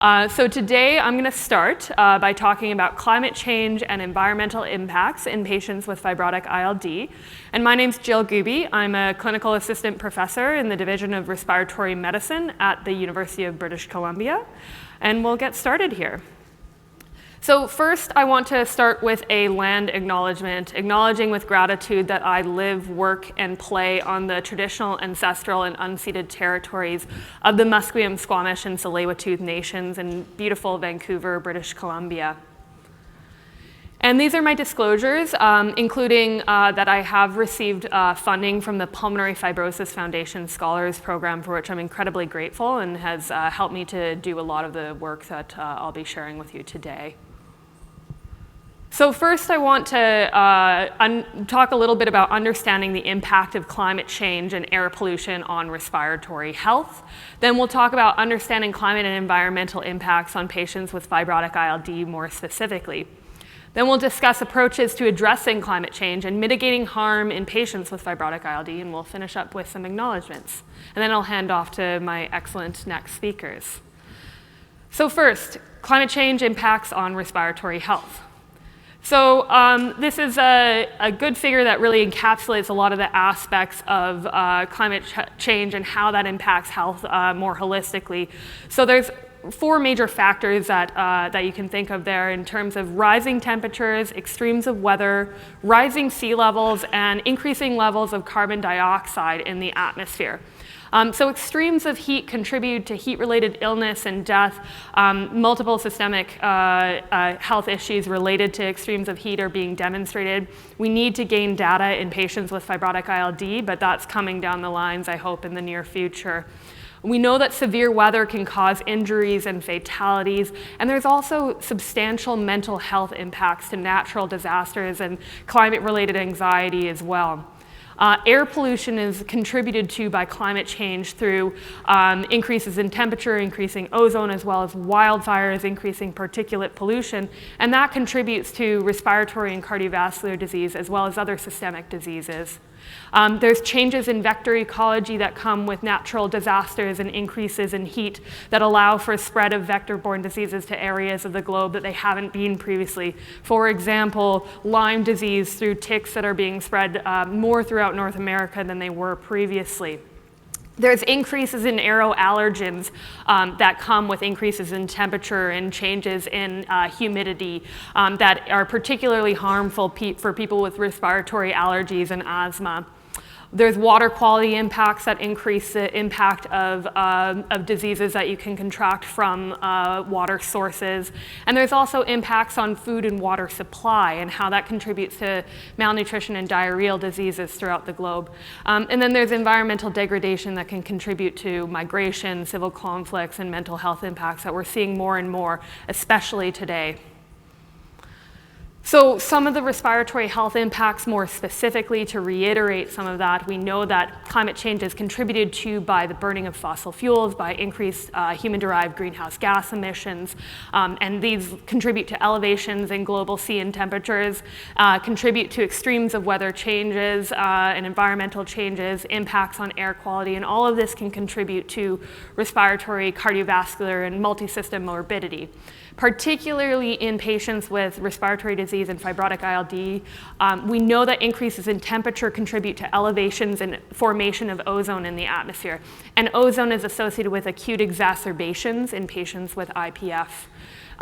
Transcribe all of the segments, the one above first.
So today I'm going to start by talking about climate change and environmental impacts in patients with fibrotic ILD. And my name's Jill Gooby. I'm a clinical assistant professor in the Division of Respiratory Medicine at the University of British Columbia. And we'll get started here. So first, I want to start with a land acknowledgement, acknowledging with gratitude that I live, work, and play on the traditional, ancestral, and unceded territories of the Musqueam, Squamish, and Tsleil-Waututh nations in beautiful Vancouver, British Columbia. And these are my disclosures, including that I have received funding from the Pulmonary Fibrosis Foundation Scholars Program, for which I'm incredibly grateful and has helped me to do a lot of the work that I'll be sharing with you today. So first I want to talk a little bit about understanding the impact of climate change and air pollution on respiratory health. Then we'll talk about understanding climate and environmental impacts on patients with fibrotic ILD more specifically. Then we'll discuss approaches to addressing climate change and mitigating harm in patients with fibrotic ILD, and we'll finish up with some acknowledgements. And then I'll hand off to my excellent next speakers. So first, climate change impacts on respiratory health. So this is a good figure that really encapsulates a lot of the aspects of climate change and how that impacts health more holistically. So there's four major factors that you can think of there in terms of rising temperatures, extremes of weather, rising sea levels, and increasing levels of carbon dioxide in the atmosphere. So extremes of heat contribute to heat-related illness and death. Multiple systemic health issues related to extremes of heat are being demonstrated. We need to gain data in patients with fibrotic ILD, but that's coming down the lines, I hope, in the near future. We know that severe weather can cause injuries and fatalities, and there's also substantial mental health impacts to natural disasters and climate-related anxiety as well. Air pollution is contributed to by climate change through increases in temperature, increasing ozone, as well as wildfires, increasing particulate pollution, and that contributes to respiratory and cardiovascular disease, as well as other systemic diseases. There's changes in vector ecology that come with natural disasters and increases in heat that allow for spread of vector-borne diseases to areas of the globe that they haven't been previously. For example, Lyme disease through ticks that are being spread more throughout North America than they were previously. There's increases in aeroallergens that come with increases in temperature and changes in humidity that are particularly harmful for people with respiratory allergies and asthma. There's water quality impacts that increase the impact of diseases that you can contract from water sources. And there's also impacts on food and water supply and how that contributes to malnutrition and diarrheal diseases throughout the globe. And then there's environmental degradation that can contribute to migration, civil conflicts, and mental health impacts that we're seeing more and more, especially today. So some of the respiratory health impacts more specifically, to reiterate some of that, we know that climate change is contributed to by the burning of fossil fuels, by increased human-derived greenhouse gas emissions, and these contribute to elevations in global sea and temperatures, contribute to extremes of weather changes and environmental changes, impacts on air quality, and all of this can contribute to respiratory, cardiovascular, and multi-system morbidity. Particularly in patients with respiratory disease and fibrotic ILD, we know that increases in temperature contribute to elevations and formation of ozone in the atmosphere. And ozone is associated with acute exacerbations in patients with IPF.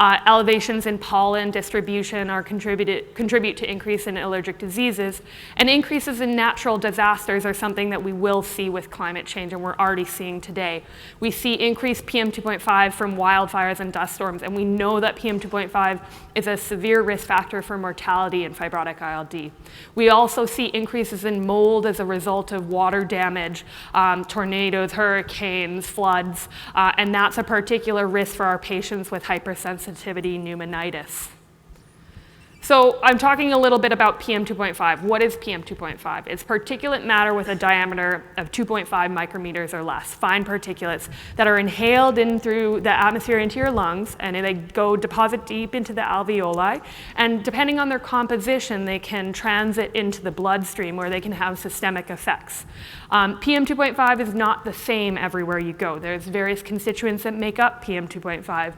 Elevations in pollen distribution contribute to increase in allergic diseases, and increases in natural disasters are something that we will see with climate change, and we're already seeing today. We see increased PM2.5 from wildfires and dust storms, and we know that PM2.5 is a severe risk factor for mortality in fibrotic ILD. We also see increases in mold as a result of water damage, tornadoes, hurricanes, floods, and that's a particular risk for our patients with hypersensitivity pneumonitis. So I'm talking a little bit about PM 2.5. What is PM 2.5? It's particulate matter with a diameter of 2.5 micrometers or less, fine particulates that are inhaled in through the atmosphere into your lungs, and they go deposit deep into the alveoli. And depending on their composition, they can transit into the bloodstream where they can have systemic effects. PM 2.5 is not the same everywhere you go. There's various constituents that make up PM 2.5.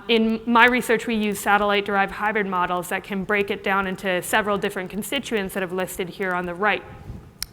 In my research, we use satellite-derived hybrid models that can break it down into several different constituents that I've listed here on the right.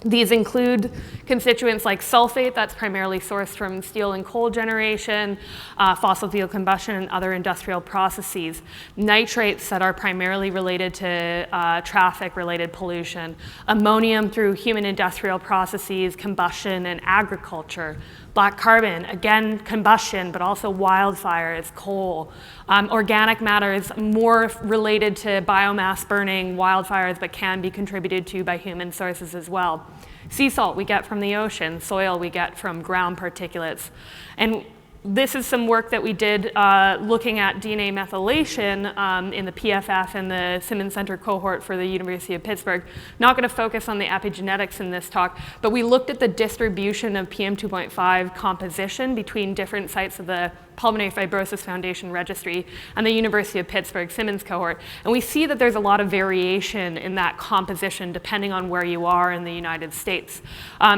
These include constituents like sulfate, that's primarily sourced from steel and coal generation, fossil fuel combustion, and other industrial processes. Nitrates that are primarily related to traffic-related pollution. Ammonium through human industrial processes, combustion, and agriculture. Black carbon, again, combustion, but also wildfires, coal. Organic matter is more related to biomass burning, wildfires, but can be contributed to by human sources as well. Sea salt we get from the ocean, soil we get from ground particulates. And this is some work that we did looking at DNA methylation in the PFF and the Simmons Center cohort for the University of Pittsburgh. Not going to focus on the epigenetics in this talk, but we looked at the distribution of PM 2.5 composition between different sites of the Pulmonary Fibrosis Foundation Registry and the University of Pittsburgh Simmons cohort. And we see that there's a lot of variation in that composition depending on where you are in the United States.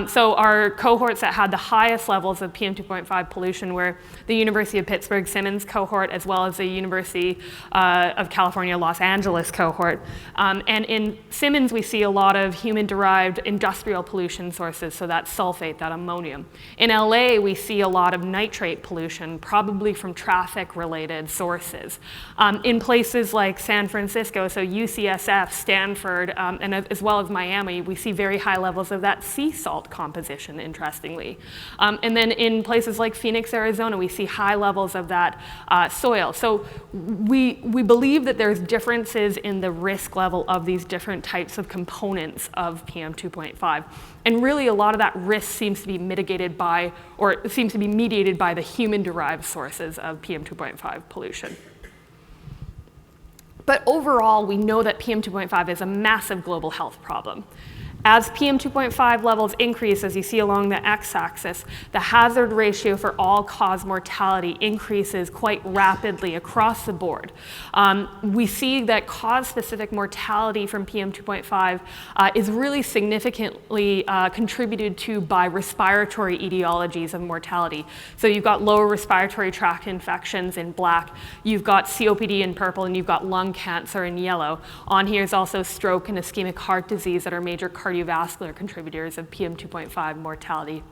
So our cohorts that had the highest levels of PM 2.5 pollution were the University of Pittsburgh Simmons cohort, as well as the University of California, Los Angeles cohort. And in Simmons, we see a lot of human-derived industrial pollution sources, so that's sulfate, that ammonium. In LA, we see a lot of nitrate pollution, probably from traffic-related sources. In places like San Francisco, so UCSF, Stanford, and as well as Miami, we see very high levels of that sea salt composition, interestingly. And then in places like Phoenix, Arizona, we see high levels of that soil. So we believe that there's differences in the risk level of these different types of components of PM 2.5. And really a lot of that risk seems to be mitigated by, or seems to be mediated by the human-derived sources of PM 2.5 pollution. But overall, we know that PM 2.5 is a massive global health problem. As PM 2.5 levels increase, as you see along the x-axis, the hazard ratio for all-cause mortality increases quite rapidly across the board. We see that cause-specific mortality from PM 2.5 is really significantly contributed to by respiratory etiologies of mortality. So you've got lower respiratory tract infections in black, you've got COPD in purple, and you've got lung cancer in yellow. On here is also stroke and ischemic heart disease that are major cardiovascular contributors of PM 2.5 mortality.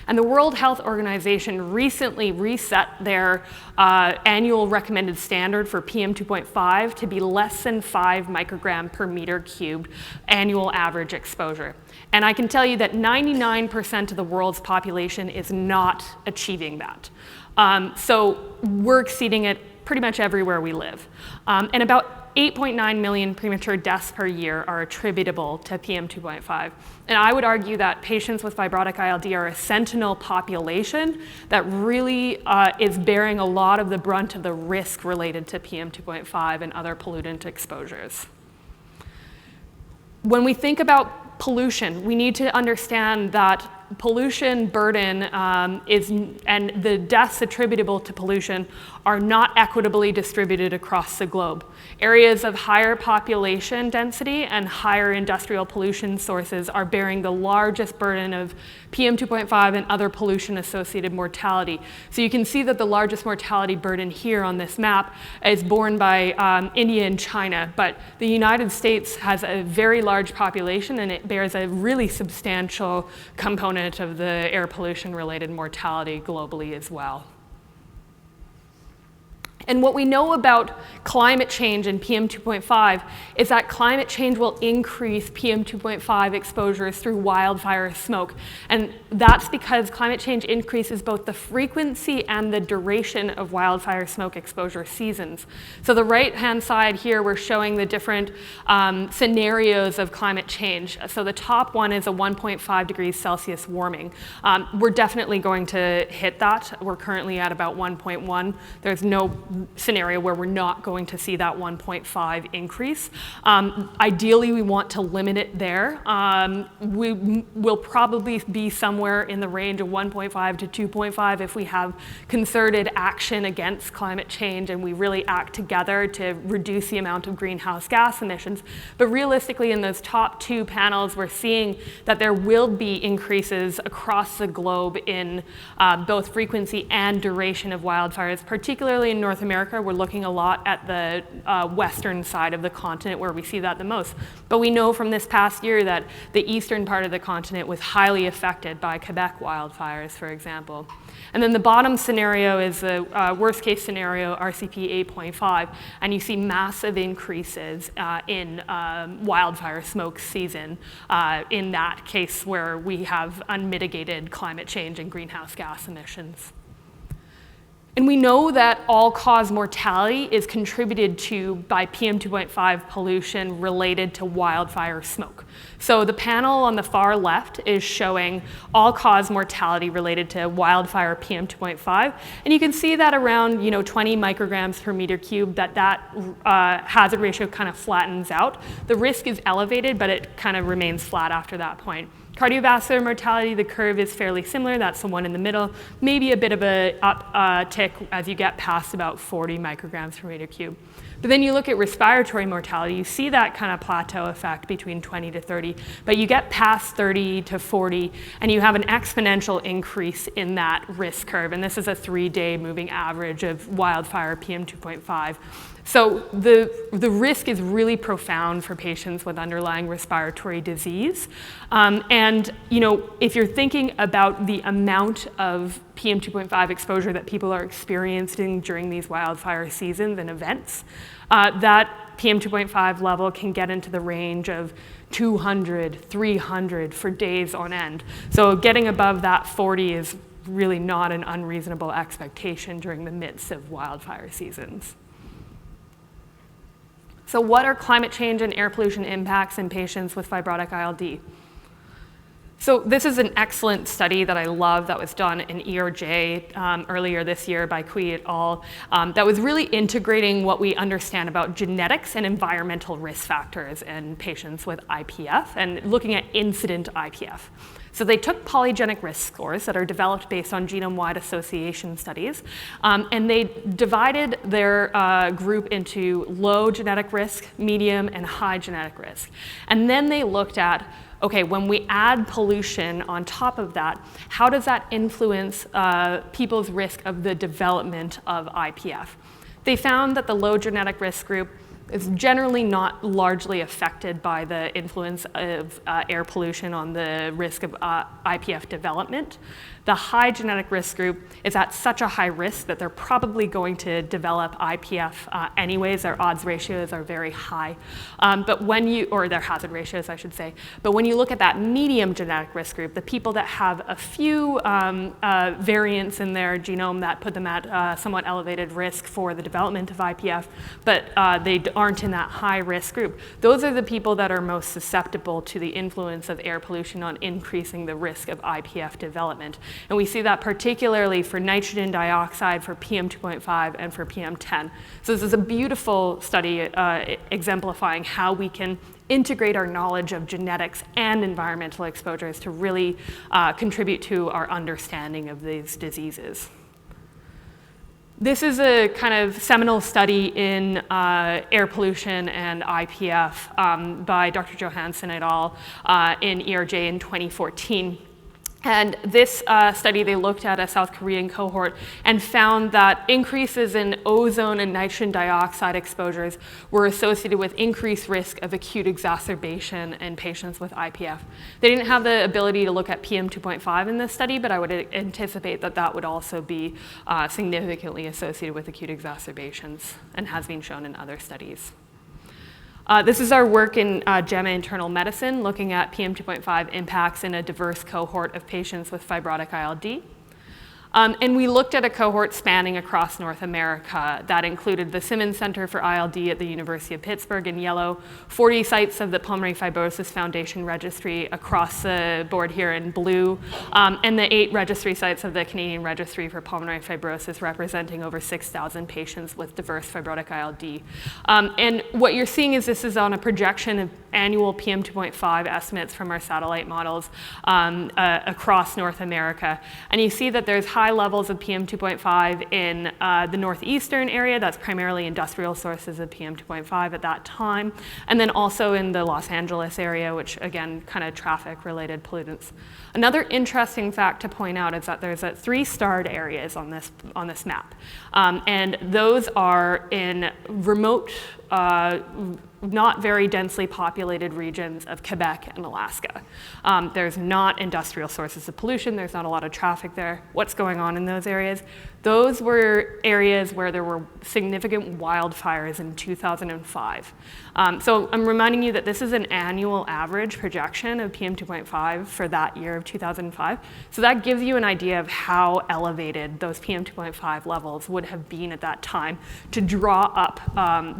And the World Health Organization recently reset their annual recommended standard for PM 2.5 to be less than 5 microgram per meter cubed annual average exposure. And I can tell you that 99% of the world's population is not achieving that. So we're exceeding it pretty much everywhere we live. And about 8.9 million premature deaths per year are attributable to PM 2.5. And I would argue that patients with fibrotic ILD are a sentinel population that really is bearing a lot of the brunt of the risk related to PM 2.5 and other pollutant exposures. When we think about pollution, we need to understand that pollution burden and the deaths attributable to pollution are not equitably distributed across the globe. Areas of higher population density and higher industrial pollution sources are bearing the largest burden of PM 2.5 and other pollution-associated mortality. So you can see that the largest mortality burden here on this map is borne by India and China, but the United States has a very large population and it bears a really substantial component of the air pollution-related mortality globally as well. And what we know about climate change and PM 2.5 is that climate change will increase PM 2.5 exposures through wildfire smoke. And that's because climate change increases both the frequency and the duration of wildfire smoke exposure seasons. So the right-hand side here, we're showing the different scenarios of climate change. So the top one is a 1.5 degrees Celsius warming. We're definitely going to hit that. We're currently at about 1.1. There's no scenario where we're not going to see that 1.5 increase. Ideally, we want to limit it there. We will probably be somewhere in the range of 1.5 to 2.5 if we have concerted action against climate change and we really act together to reduce the amount of greenhouse gas emissions. But realistically, in those top two panels, we're seeing that there will be increases across the globe in both frequency and duration of wildfires. Particularly in North America, we're looking a lot at the western side of the continent where we see that the most. But we know from this past year that the eastern part of the continent was highly affected by Quebec wildfires, for example. And then the bottom scenario is the worst case scenario, RCP 8.5, and you see massive increases in wildfire smoke season in that case where we have unmitigated climate change and greenhouse gas emissions. And we know that all-cause mortality is contributed to by PM2.5 pollution related to wildfire smoke. So the panel on the far left is showing all-cause mortality related to wildfire PM2.5, and you can see that around 20 micrograms per meter cube, that hazard ratio kind of flattens out. The risk is elevated, but it kind of remains flat after that point. Cardiovascular mortality, the curve is fairly similar. That's the one in the middle. Maybe a bit of a uptick as you get past about 40 micrograms per meter cube. But then you look at respiratory mortality, you see that kind of plateau effect between 20 to 30, but you get past 30 to 40, and you have an exponential increase in that risk curve. And this is a 3-day moving average of wildfire PM2.5. So the risk is really profound for patients with underlying respiratory disease. And if you're thinking about the amount of PM2.5 exposure that people are experiencing during these wildfire seasons and events, that PM2.5 level can get into the range of 200, 300 for days on end. So getting above that 40 is really not an unreasonable expectation during the midst of wildfire seasons. So what are climate change and air pollution impacts in patients with fibrotic ILD? So this is an excellent study that I love that was done in ERJ earlier this year by Kui et al. That was really integrating what we understand about genetics and environmental risk factors in patients with IPF and looking at incident IPF. So they took polygenic risk scores that are developed based on genome-wide association studies, and they divided their group into low genetic risk, medium, and high genetic risk. And then they looked at, okay, when we add pollution on top of that, how does that influence people's risk of the development of IPF? They found that the low genetic risk group is generally not largely affected by the influence of air pollution on the risk of IPF development. The high genetic risk group is at such a high risk that they're probably going to develop IPF anyways. Their odds ratios are very high. Or their hazard ratios, I should say. But when you look at that medium genetic risk group, the people that have a few variants in their genome that put them at somewhat elevated risk for the development of IPF, but they aren't in that high risk group, those are the people that are most susceptible to the influence of air pollution on increasing the risk of IPF development. And we see that particularly for nitrogen dioxide, for PM2.5, and for PM10. So this is a beautiful study exemplifying how we can integrate our knowledge of genetics and environmental exposures to really contribute to our understanding of these diseases. This is a kind of seminal study in air pollution and IPF by Dr. Johansson et al. In ERJ in 2014. And this study, they looked at a South Korean cohort and found that increases in ozone and nitrogen dioxide exposures were associated with increased risk of acute exacerbation in patients with IPF. They didn't have the ability to look at PM2.5 in this study, but I would anticipate that that would also be significantly associated with acute exacerbations and has been shown in other studies. This is our work in JAMA Internal Medicine, looking at PM2.5 impacts in a diverse cohort of patients with fibrotic ILD. And we looked at a cohort spanning across North America that included the Simmons Center for ILD at the University of Pittsburgh in yellow, 40 sites of the Pulmonary Fibrosis Foundation Registry across the board here in blue, and the 8 registry sites of the Canadian Registry for Pulmonary Fibrosis, representing over 6,000 patients with diverse fibrotic ILD. And what you're seeing is this is on a projection of annual PM2.5 estimates from our satellite models across North America. And you see that there's high levels of PM2.5 in the northeastern area. That's primarily industrial sources of PM2.5 at that time. And then also in the Los Angeles area, which again, kind of traffic-related pollutants. Another interesting fact to point out is that there's 3 starred areas on this map. And those are in remote, not very densely populated regions of Quebec and Alaska. There's not industrial sources of pollution. There's not a lot of traffic there. What's going on in those areas? Those were areas where there were significant wildfires in 2005. So I'm reminding you that this is an annual average projection of PM2.5 for that year of 2005. So that gives you an idea of how elevated those PM2.5 levels would have been at that time to draw up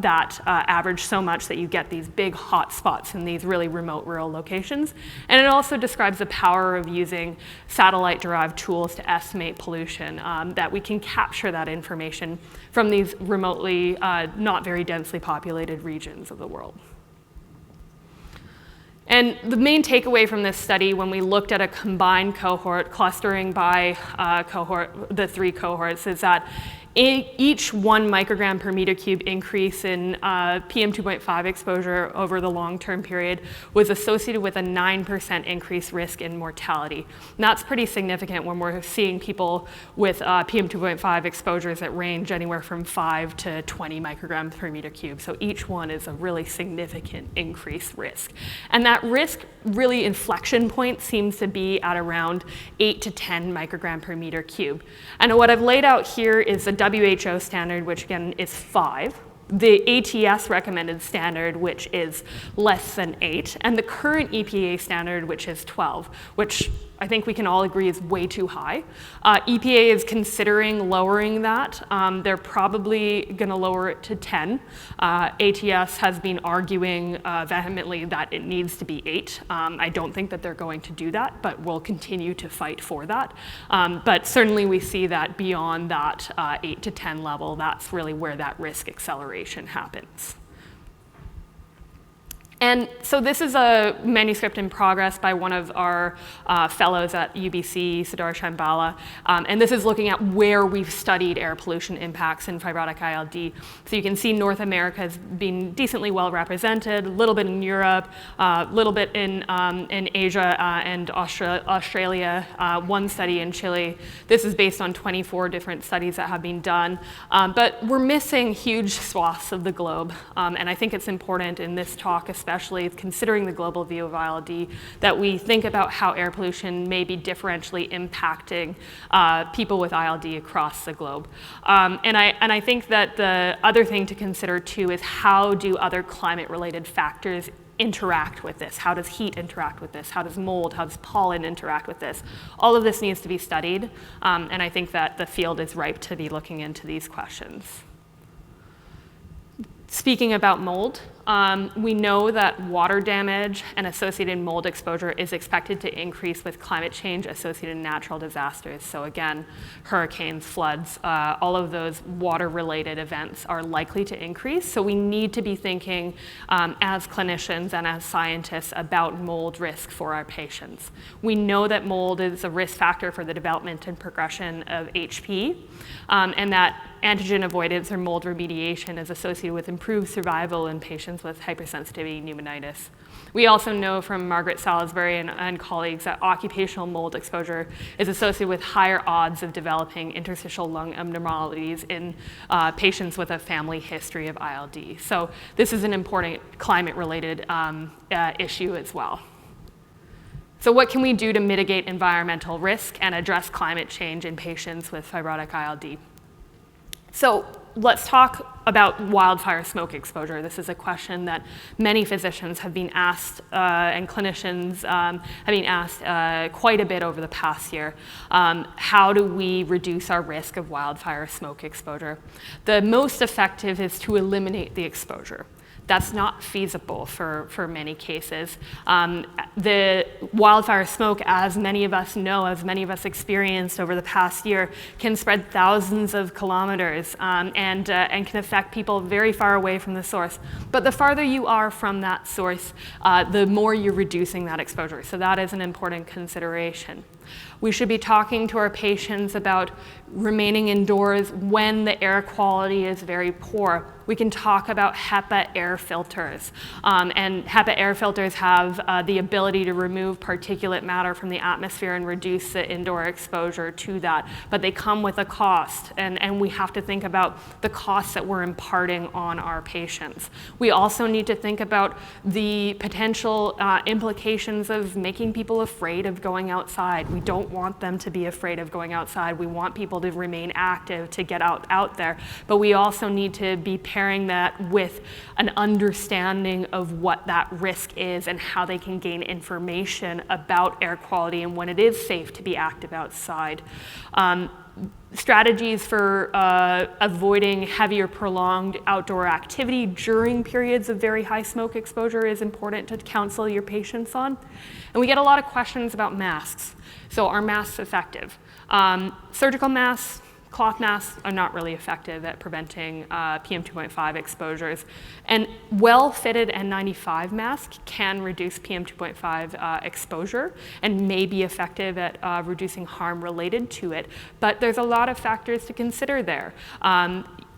that average so much that you get these big hot spots in these really remote rural locations. And it also describes the power of using satellite-derived tools to estimate pollution, that we can capture that information from these remotely, not very densely populated regions of the world. And the main takeaway from this study, when we looked at a combined cohort, clustering by cohort, the 3 cohorts, is that each 1 microgram per meter cube increase in PM2.5 exposure over the long-term period was associated with a 9% increased risk in mortality. And that's pretty significant when we're seeing people with PM2.5 exposures that range anywhere from 5 to 20 micrograms per meter cube. So each one is a really significant increased risk. And that risk really inflection point seems to be at around 8 to 10 microgram per meter cube. And what I've laid out here is the WHO standard, which again is 5, the ATS recommended standard, which is less than 8, and the current EPA standard, which is 12, which I think we can all agree is way too high. EPA is considering lowering that. They're probably gonna lower it to 10. ATS has been arguing vehemently that it needs to be 8. I don't think that they're going to do that, but we'll continue to fight for that. But certainly we see that beyond that 8 to 10 level, that's really where that risk acceleration happens. And so this is a manuscript in progress by one of our fellows at UBC, Siddhar Shambhala, and this is looking at where we've studied air pollution impacts in fibrotic ILD. So you can see North America has been decently well represented, a little bit in Europe, a little bit in Asia and Australia, 1 study in Chile. This is based on 24 different studies that have been done, but we're missing huge swaths of the globe, and I think it's important in this talk, especially considering the global view of ILD, that we think about how air pollution may be differentially impacting people with ILD across the globe. And I think that the other thing to consider too is how do other climate-related factors interact with this? How does heat interact with this? How does mold, how does pollen interact with this? All of this needs to be studied, and I think that the field is ripe to be looking into these questions. Speaking about mold, we know that water damage and associated mold exposure is expected to increase with climate change associated natural disasters. So again, hurricanes, floods, all of those water-related events are likely to increase. So we need to be thinking as clinicians and as scientists about mold risk for our patients. We know that mold is a risk factor for the development and progression of HP, and that antigen avoidance or mold remediation is associated with improved survival in patients with hypersensitivity pneumonitis. We also know from Margaret Salisbury and colleagues that occupational mold exposure is associated with higher odds of developing interstitial lung abnormalities in patients with a family history of ILD. So this is an important climate-related issue as well. So what can we do to mitigate environmental risk and address climate change in patients with fibrotic ILD? So let's talk about wildfire smoke exposure. This is a question that many physicians have been asked and clinicians have been asked quite a bit over the past year. How do we reduce our risk of wildfire smoke exposure? The most effective is to eliminate the exposure. That's not feasible for many cases. The wildfire smoke, as many of us know, as many of us experienced over the past year, can spread thousands of kilometers and can affect people very far away from the source. But the farther you are from that source, the more you're reducing that exposure. So that is an important consideration. We should be talking to our patients about remaining indoors when the air quality is very poor. We can talk about HEPA air filters. And HEPA air filters have the ability to remove particulate matter from the atmosphere and reduce the indoor exposure to that. But they come with a cost, and we have to think about the costs that we're imparting on our patients. We also need to think about the potential implications of making people afraid of going outside. We don't want them to be afraid of going outside. We want people to remain active, to get out there. But we also need to be pairing that with an understanding of what that risk is and how they can gain information about air quality and when it is safe to be active outside. Strategies for avoiding heavy or prolonged outdoor activity during periods of very high smoke exposure is important to counsel your patients on. And we get a lot of questions about masks. So are masks effective? Surgical masks, cloth masks are not really effective at preventing PM2.5 exposures. And well-fitted N95 masks can reduce PM2.5 exposure and may be effective at reducing harm related to it. But there's a lot of factors to consider there.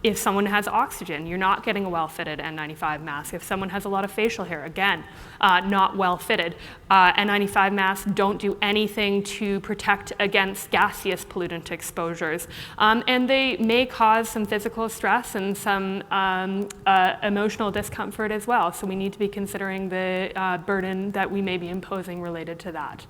If someone has oxygen, you're not getting a well-fitted N95 mask. If someone has a lot of facial hair, again, not well-fitted. N95 masks don't do anything to protect against gaseous pollutant exposures. And they may cause some physical stress and some emotional discomfort as well. So we need to be considering the burden that we may be imposing related to that.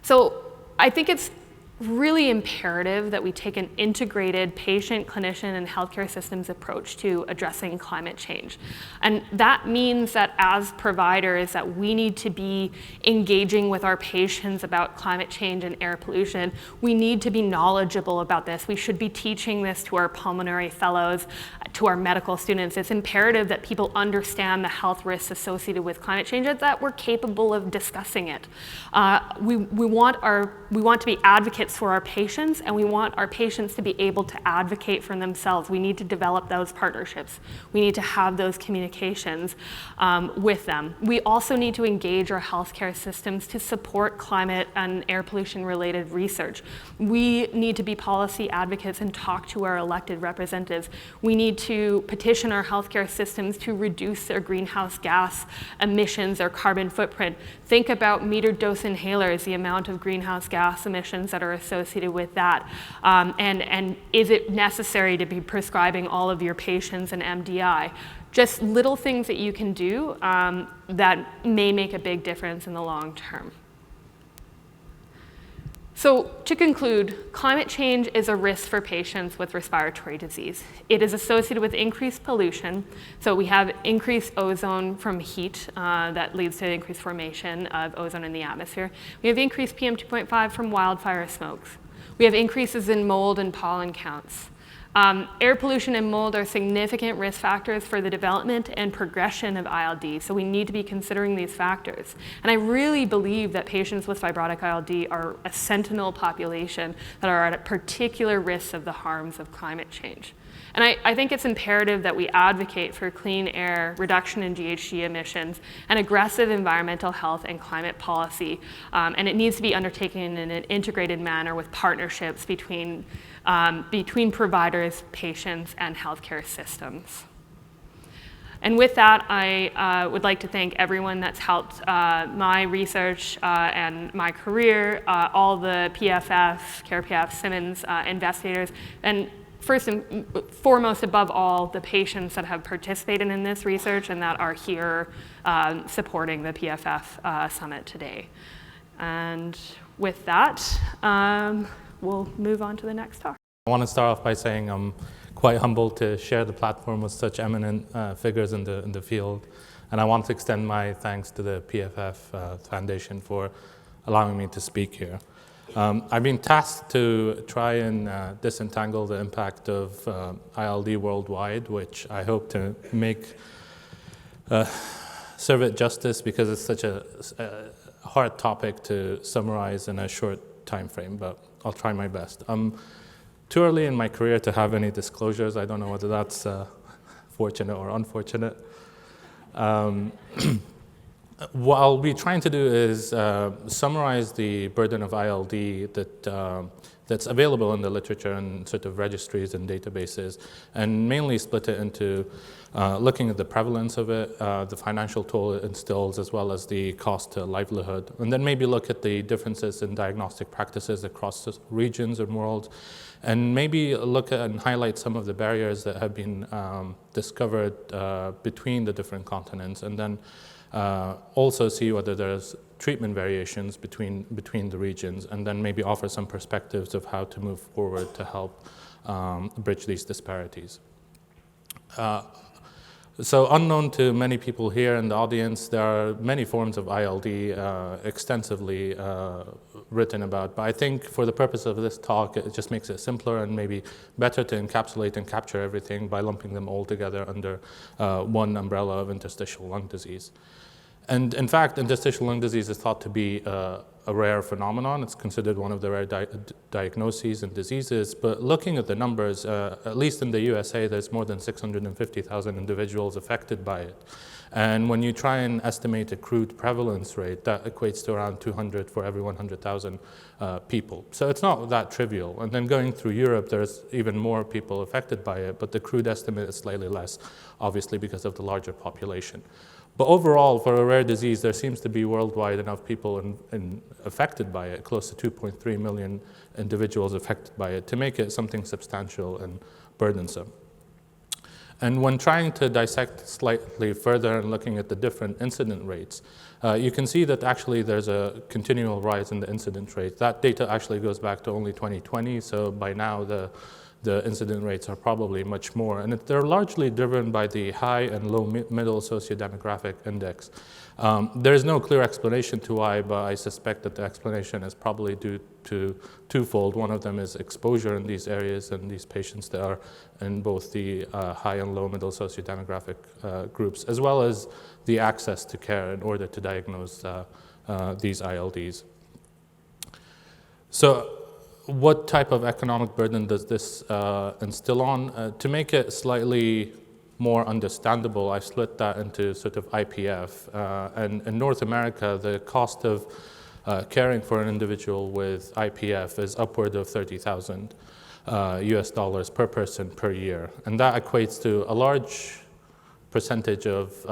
So I think it's really imperative that we take an integrated patient, clinician, and healthcare systems approach to addressing climate change. And that means that as providers that we need to be engaging with our patients about climate change and air pollution. We need to be knowledgeable about this. We should be teaching this to our pulmonary fellows, to our medical students. It's imperative that people understand the health risks associated with climate change and that we're capable of discussing it. We want to be advocates for our patients, and we want our patients to be able to advocate for themselves. We need to develop those partnerships. We need to have those communications with them. We also need to engage our healthcare systems to support climate and air pollution related research. We need to be policy advocates and talk to our elected representatives. We need to petition our healthcare systems to reduce their greenhouse gas emissions, their carbon footprint. Think about metered dose inhalers, the amount of greenhouse gas emissions that are associated with that. And is it necessary to be prescribing all of your patients an MDI? Just little things that you can do that may make a big difference in the long term. So to conclude, climate change is a risk for patients with respiratory disease. It is associated with increased pollution. So we have increased ozone from heat that leads to increased formation of ozone in the atmosphere. We have increased PM2.5 from wildfire smokes. We have increases in mold and pollen counts. Air pollution and mold are significant risk factors for the development and progression of ILD, so we need to be considering these factors. And I really believe that patients with fibrotic ILD are a sentinel population that are at a particular risk of the harms of climate change. And I think it's imperative that we advocate for clean air, reduction in GHG emissions, and aggressive environmental health and climate policy. And it needs to be undertaken in an integrated manner with partnerships between providers, patients, and healthcare systems. And with that, I would like to thank everyone that's helped my research and my career, all the PFF, PFF Simmons investigators, and first and foremost, above all, the patients that have participated in this research and that are here supporting the PFF Summit today. And with that, we'll move on to the next talk. I want to start off by saying I'm quite humbled to share the platform with such eminent figures in the field, and I want to extend my thanks to the PFF Foundation for allowing me to speak here. I've been tasked to try and disentangle the impact of ILD worldwide, which I hope to make serve it justice because it's such a hard topic to summarize in a short time frame, but I'll try my best. Too early in my career to have any disclosures. I don't know whether that's fortunate or unfortunate. What I'll be trying to do is summarize the burden of ILD that's available in the literature and sort of registries and databases, and mainly split it into looking at the prevalence of it, the financial toll it instills, as well as the cost to livelihood, and then maybe look at the differences in diagnostic practices across regions and worlds, and maybe look at and highlight some of the barriers that have been discovered between the different continents, and then also see whether there's treatment variations between the regions, and then maybe offer some perspectives of how to move forward to help bridge these disparities. So unknown to many people here in the audience, there are many forms of ILD extensively written about, but I think for the purpose of this talk, it just makes it simpler and maybe better to encapsulate and capture everything by lumping them all together under one umbrella of interstitial lung disease. And in fact, interstitial lung disease is thought to be a rare phenomenon. It's considered one of the rare diagnoses and diseases. But looking at the numbers, at least in the USA, there's more than 650,000 individuals affected by it. And when you try and estimate a crude prevalence rate, that equates to around 200 for every 100,000 people. So it's not that trivial. And then going through Europe, there's even more people affected by it, but the crude estimate is slightly less, obviously because of the larger population. But overall, for a rare disease, there seems to be worldwide enough people affected by it, close to 2.3 million individuals affected by it, to make it something substantial and burdensome. And when trying to dissect slightly further and looking at the different incident rates, you can see that actually there's a continual rise in the incident rate. That data actually goes back to only 2020, so by now the incident rates are probably much more. And they're largely driven by the high and low middle sociodemographic index. There is no clear explanation to why, but I suspect that the explanation is probably due to twofold. One of them is exposure in these areas and these patients that are in both the high and low middle sociodemographic groups, as well as the access to care in order to diagnose these ILDs. So, what type of economic burden does this instill on? To make it slightly more understandable, I split that into sort of IPF. And in North America, the cost of caring for an individual with IPF is upward of $30,000 US dollars per person per year. And that equates to a large percentage of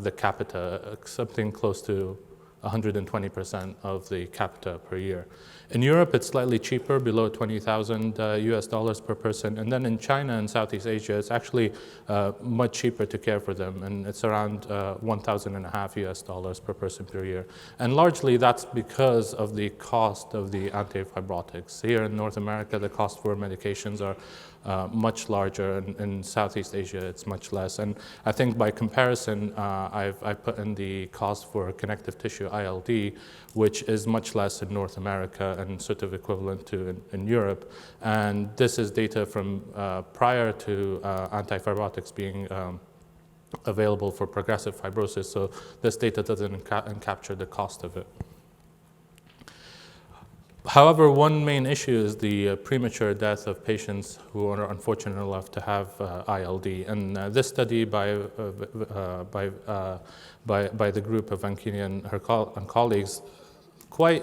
the capita, something close to 120% of the capita per year. In Europe, it's slightly cheaper, below 20,000 US dollars per person. And then in China and Southeast Asia, it's actually much cheaper to care for them. And it's around 1,500 US dollars per person per year. And largely that's because of the cost of the antifibrotics. Here in North America, the cost for medications are much larger. In Southeast Asia, it's much less. And I think by comparison, I've put in the cost for connective tissue ILD, which is much less in North America and sort of equivalent to in Europe. And this is data from prior to antifibrotics being available for progressive fibrosis. So this data doesn't capture the cost of it. However, one main issue is the premature death of patients who are unfortunate enough to have ILD. And this study by the group of Vankini and her colleagues quite,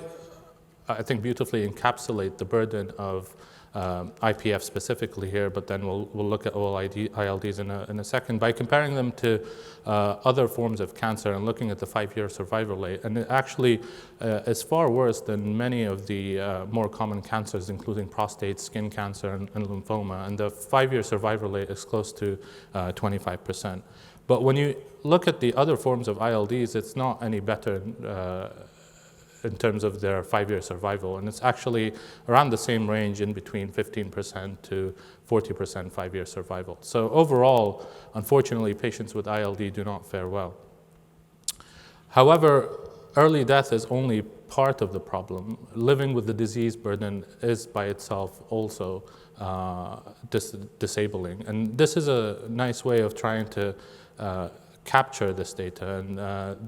I think, beautifully encapsulate the burden of IPF specifically here, but then we'll look at all ILDs in a second by comparing them to other forms of cancer and looking at the 5-year survival rate. And it actually is far worse than many of the more common cancers, including prostate, skin cancer, and lymphoma. And the 5-year survival rate is close to 25%. But when you look at the other forms of ILDs, it's not any better in terms of their 5-year survival. And it's actually around the same range, in between 15% to 40% 5-year survival. So overall, unfortunately, patients with ILD do not fare well. However, early death is only part of the problem. Living with the disease burden is by itself also disabling. And this is a nice way of trying to capture this data. And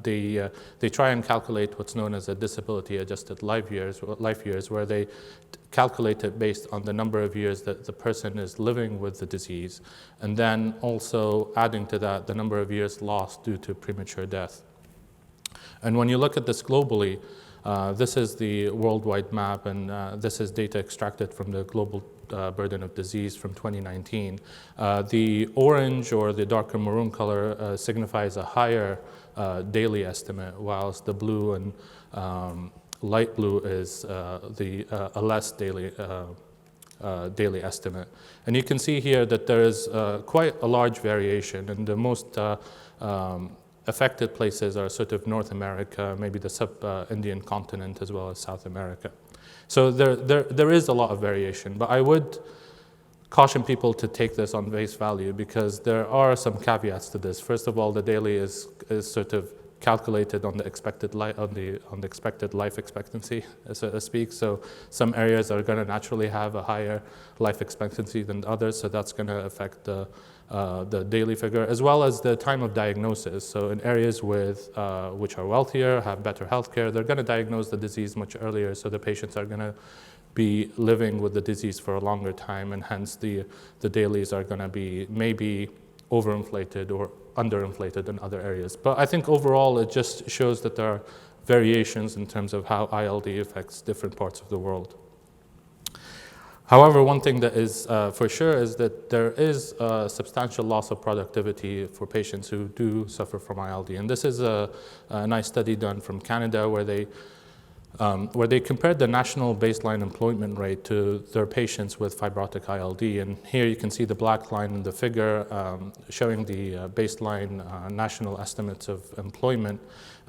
they try and calculate what's known as a disability-adjusted life years, where they calculate it based on the number of years that the person is living with the disease, and then also adding to that the number of years lost due to premature death. And when you look at this globally, this is the worldwide map, and this is data extracted from the global burden of disease from 2019. The orange or the darker maroon color signifies a higher daily estimate, whilst the blue and light blue is a less daily estimate. And you can see here that there is quite a large variation, and the most affected places are sort of North America, maybe the sub-Indian continent, as well as South America. So there is a lot of variation, but I would caution people to take this on face value, because there are some caveats to this. First of all, the daily is sort of calculated on the expected life expectancy, so to speak. So some areas are going to naturally have a higher life expectancy than others, so that's going to affect the daily figure, as well as the time of diagnosis. So in areas with which are wealthier, have better healthcare, they're going to diagnose the disease much earlier, so the patients are going to be living with the disease for a longer time, and hence the dailies are going to be maybe overinflated or underinflated in other areas. But I think overall it just shows that there are variations in terms of how ILD affects different parts of the world. However, one thing that is for sure is that there is a substantial loss of productivity for patients who do suffer from ILD. And this is a nice study done from Canada where they compared the national baseline employment rate to their patients with fibrotic ILD. And here you can see the black line in the figure showing the baseline national estimates of employment.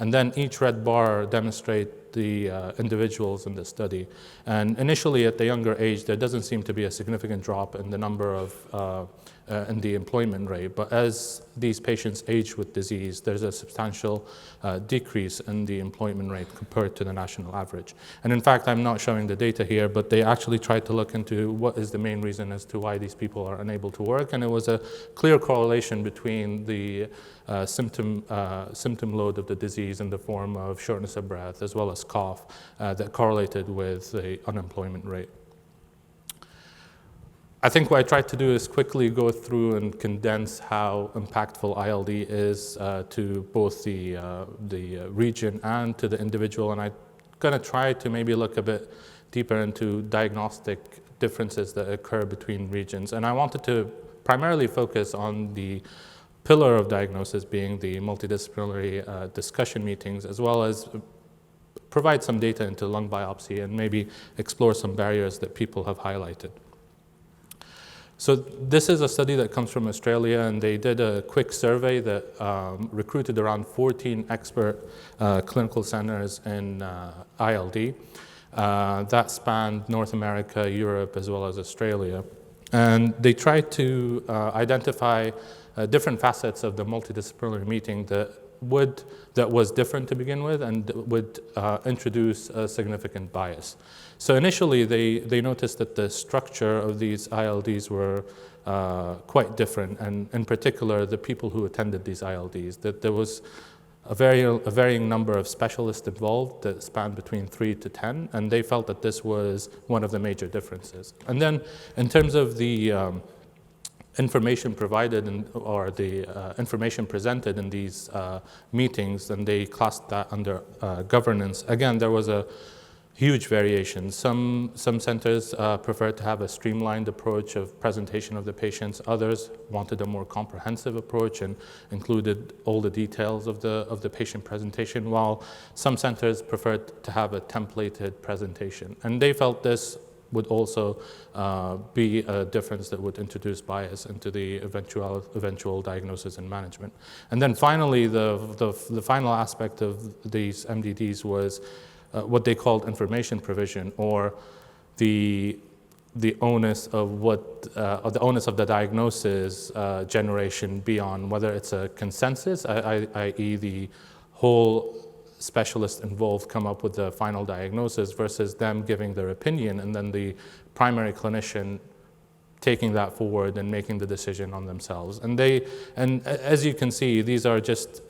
And then each red bar demonstrates the individuals in the study. And initially at the younger age, there doesn't seem to be a significant drop in the number of in the employment rate. But as these patients age with disease, there's a substantial decrease in the employment rate compared to the national average. And in fact, I'm not showing the data here, but they actually tried to look into what is the main reason as to why these people are unable to work. And it was a clear correlation between the symptom load of the disease in the form of shortness of breath as well as cough that correlated with the unemployment rate. I think what I tried to do is quickly go through and condense how impactful ILD is to both the region and to the individual, and I'm going to try to maybe look a bit deeper into diagnostic differences that occur between regions. And I wanted to primarily focus on the pillar of diagnosis being the multidisciplinary discussion meetings, as well as provide some data into lung biopsy and maybe explore some barriers that people have highlighted. So this is a study that comes from Australia, and they did a quick survey that recruited around 14 expert clinical centers in ILD. That spanned North America, Europe, as well as Australia. And they tried to identify different facets of the multidisciplinary meeting that was different to begin with and would introduce a significant bias. So initially, they noticed that the structure of these ILDs were quite different, and in particular, the people who attended these ILDs, that there was a varying number of specialists involved that spanned between 3 to 10, and they felt that this was one of the major differences. And then in terms of the information provided or the information presented in these meetings, and they classed that under governance. Again, there was a huge variation. Some centers preferred to have a streamlined approach of presentation of the patients. Others wanted a more comprehensive approach and included all the details of the patient presentation, while some centers preferred to have a templated presentation. And they felt this would also be a difference that would introduce bias into the eventual diagnosis and management. And then finally, the final aspect of these MDDs was what they called information provision, or the onus of the onus of the diagnosis generation beyond whether it's a consensus, i.e. the whole specialists involved come up with the final diagnosis, versus them giving their opinion and then the primary clinician taking that forward and making the decision on themselves. And as you can see, these are just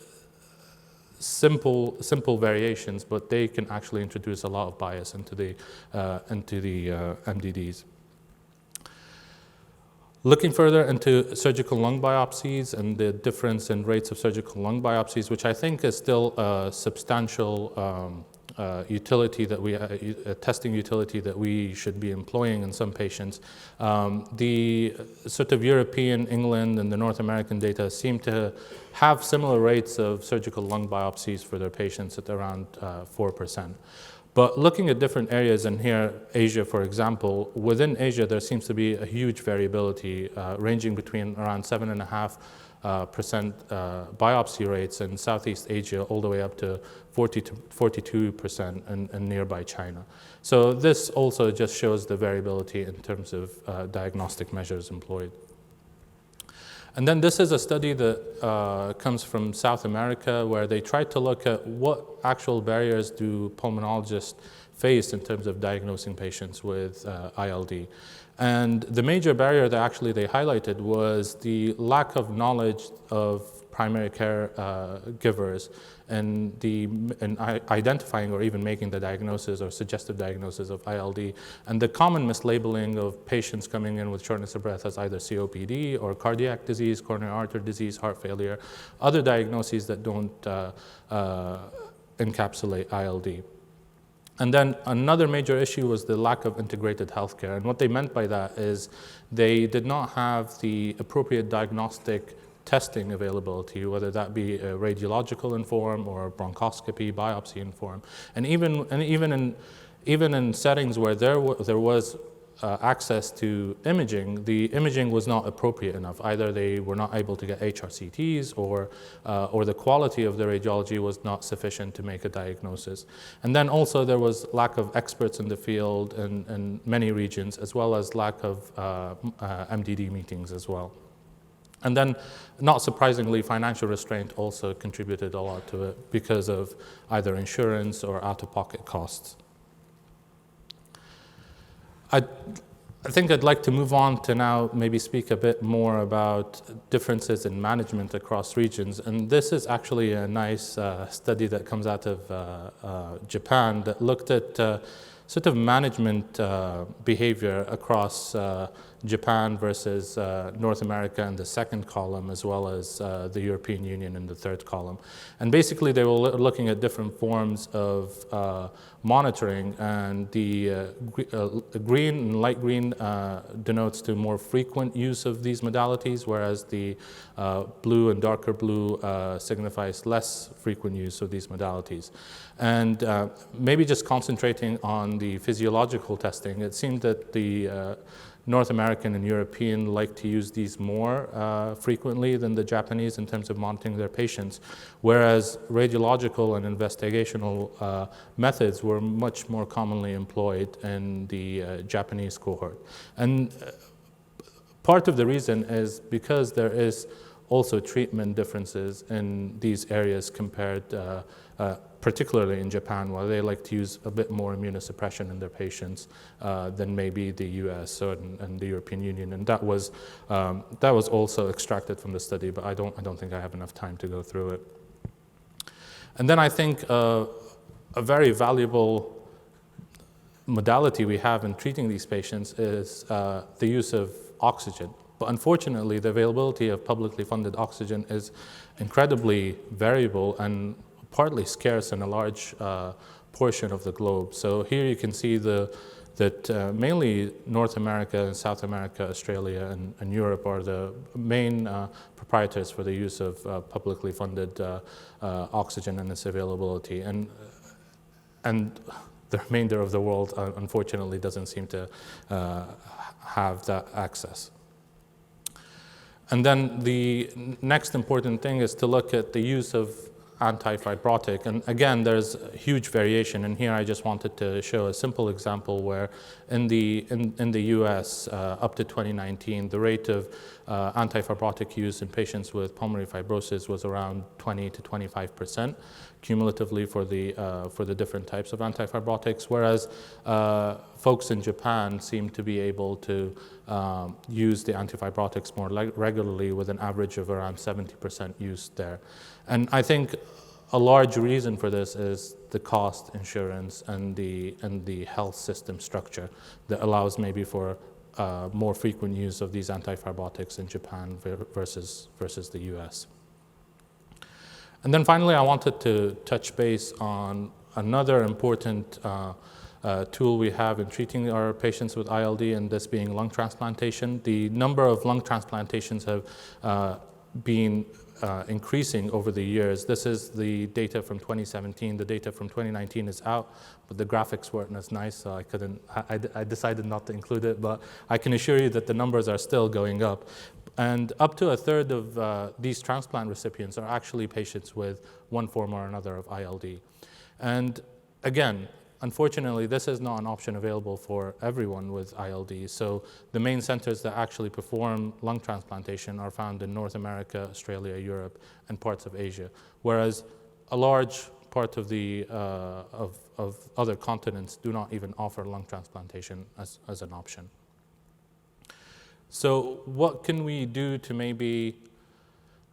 simple variations, but they can actually introduce a lot of bias into the MDDs. Looking further into surgical lung biopsies and the difference in rates of surgical lung biopsies, which I think is still a substantial utility that testing utility that we should be employing in some patients. The sort of European, England, and the North American data seem to have similar rates of surgical lung biopsies for their patients at around 4%. But looking at different areas, and here, Asia, for example, within Asia, there seems to be a huge variability, ranging between around 7.5% biopsy rates in Southeast Asia, all the way up to 40 to 42% in nearby China. So this also just shows the variability in terms of diagnostic measures employed. And then this is a study that comes from South America, where they tried to look at what actual barriers do pulmonologists face in terms of diagnosing patients with ILD. And the major barrier that actually they highlighted was the lack of knowledge of primary care givers and identifying or even making the diagnosis or suggestive diagnosis of ILD, and the common mislabeling of patients coming in with shortness of breath as either COPD or cardiac disease, coronary artery disease, heart failure, other diagnoses that don't encapsulate ILD. And then another major issue was the lack of integrated healthcare. And what they meant by that is they did not have the appropriate diagnostic testing availability, whether that be a radiological in form or bronchoscopy, biopsy in form. And even in settings where there was access to imaging, the imaging was not appropriate enough. Either they were not able to get HRCTs, or the quality of the radiology was not sufficient to make a diagnosis. And then also there was lack of experts in the field in many regions, as well as lack of MDD meetings as well. And then, not surprisingly, financial restraint also contributed a lot to it because of either insurance or out-of-pocket costs. I think I'd like to move on to now maybe speak a bit more about differences in management across regions. And this is actually a nice study that comes out of Japan that looked at sort of management behavior across Japan versus North America in the second column, as well as the European Union in the third column. And basically they were looking at different forms of monitoring, and the green and light green denotes to more frequent use of these modalities, whereas the blue and darker blue signifies less frequent use of these modalities. And maybe just concentrating on the physiological testing, it seemed that the North American and European like to use these more frequently than the Japanese in terms of monitoring their patients, whereas radiological and investigational methods were much more commonly employed in the Japanese cohort. And part of the reason is because there is also treatment differences in these areas compared particularly in Japan, where they like to use a bit more immunosuppression in their patients than maybe the US and the European Union. And that was also extracted from the study, but I don't think I have enough time to go through it. And then I think a very valuable modality we have in treating these patients is the use of oxygen. But unfortunately, the availability of publicly funded oxygen is incredibly variable and partly scarce in a large portion of the globe. So here you can see that mainly North America and South America, Australia and Europe are the main proprietors for the use of publicly funded oxygen and its availability. And the remainder of the world, unfortunately, doesn't seem to have that access. And then the next important thing is to look at the use of antifibrotic. And again, there's a huge variation. And here I just wanted to show a simple example where in the US, up to 2019, the rate of antifibrotic use in patients with pulmonary fibrosis was around 20 to 25% cumulatively for the different types of antifibrotics, whereas folks in Japan seem to be able to use the antifibrotics more regularly, with an average of around 70% use there. And I think a large reason for this is the cost, insurance, and the health system structure that allows maybe for more frequent use of these antifibrotics in Japan versus the US. And then finally, I wanted to touch base on another important tool we have in treating our patients with ILD, and this being lung transplantation. The number of lung transplantations have been increasing over the years. This is the data from 2017. The data from 2019 is out, but the graphics weren't as nice, so I decided not to include it, but I can assure you that the numbers are still going up. And up to a third of these transplant recipients are actually patients with one form or another of ILD. And again, unfortunately, this is not an option available for everyone with ILD. So the main centers that actually perform lung transplantation are found in North America, Australia, Europe, and parts of Asia, whereas a large part of the of other continents do not even offer lung transplantation as an option. So what can we do to maybe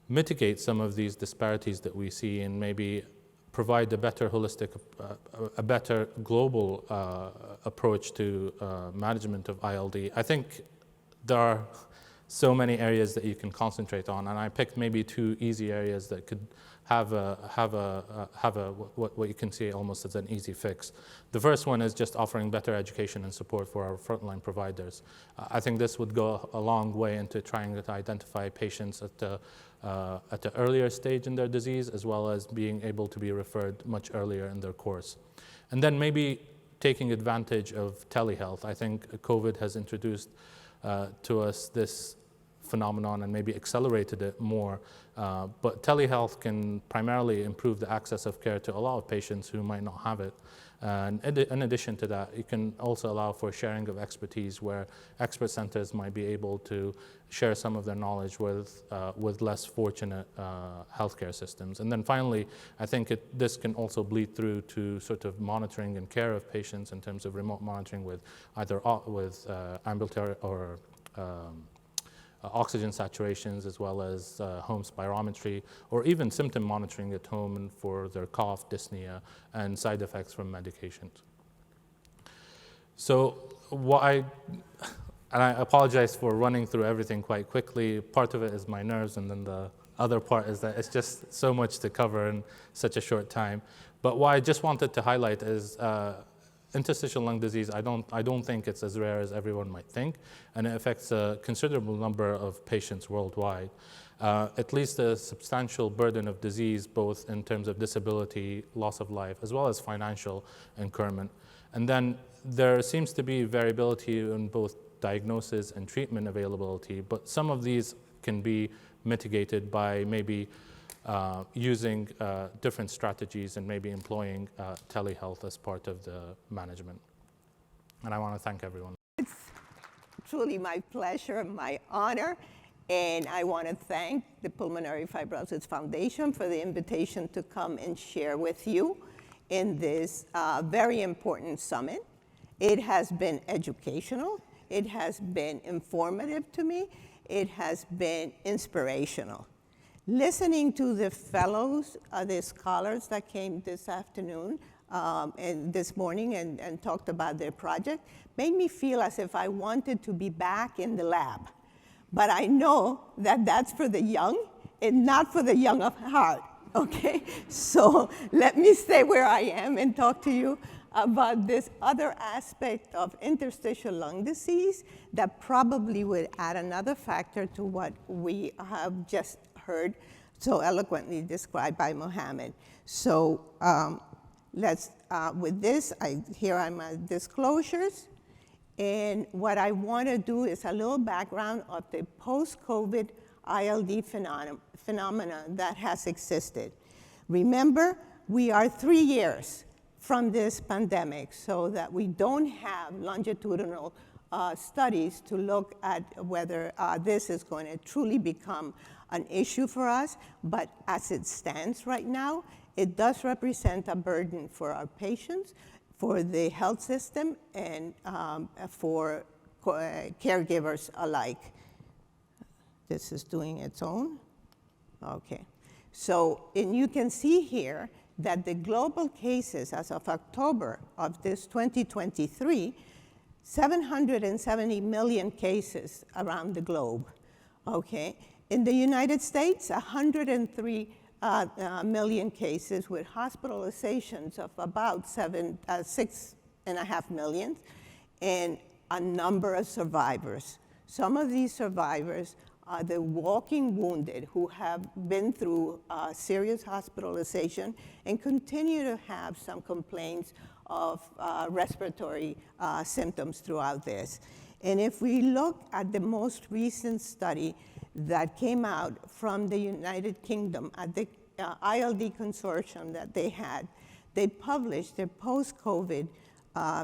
mitigate some of these disparities that we see, and maybe provide a better holistic, a better global approach to management of ILD? I think there are so many areas that you can concentrate on, and I picked maybe two easy areas that could have what you can see almost as an easy fix. The first one is just offering better education and support for our frontline providers. I think this would go a long way into trying to identify patients at the earlier stage in their disease, as well as being able to be referred much earlier in their course. And then maybe taking advantage of telehealth. I think COVID has introduced to us this phenomenon and maybe accelerated it more. But telehealth can primarily improve the access of care to a lot of patients who might not have it. And in addition to that, it can also allow for sharing of expertise, where expert centers might be able to share some of their knowledge with less fortunate healthcare systems. And then finally, I think this can also bleed through to sort of monitoring and care of patients in terms of remote monitoring with either ambulatory or oxygen saturations, as well as home spirometry, or even symptom monitoring at home and for their cough, dyspnea, and side effects from medications. So and I apologize for running through everything quite quickly. Part of it is my nerves, and then the other part is that it's just so much to cover in such a short time. But what I just wanted to highlight is interstitial lung disease. I don't think it's as rare as everyone might think, and it affects a considerable number of patients worldwide. It leads to a substantial burden of disease, both in terms of disability, loss of life, as well as financial incurment. And then there seems to be variability in both diagnosis and treatment availability, but some of these can be mitigated by maybe using different strategies and maybe employing telehealth as part of the management. And I want to thank everyone. It's truly my pleasure, my honor, and I want to thank the Pulmonary Fibrosis Foundation for the invitation to come and share with you in this very important summit. It has been educational, it has been informative to me, it has been inspirational. Listening to the fellows, the scholars that came this afternoon and this morning and talked about their project made me feel as if I wanted to be back in the lab. But I know that that's for the young and not for the young of heart, okay? So let me stay where I am and talk to you about this other aspect of interstitial lung disease that probably would add another factor to what we have just heard so eloquently described by Mohammed. So with this, here are my disclosures. And what I want to do is a little background of the post-COVID ILD phenomena that has existed. Remember, we are 3 years from this pandemic, so that we don't have longitudinal studies to look at whether this is going to truly become an issue for us. But as it stands right now, it does represent a burden for our patients, for the health system, and for caregivers alike. This is doing its own. Okay. So, and you can see here that the global cases as of October of this 2023, 770 million cases around the globe, okay? In the United States, 103 million cases with hospitalizations of about 6.5 million, and a number of survivors. Some of these survivors are the walking wounded who have been through serious hospitalization and continue to have some complaints of respiratory symptoms throughout this. And if we look at the most recent study that came out from the United Kingdom at the ILD consortium that they had, they published their post-COVID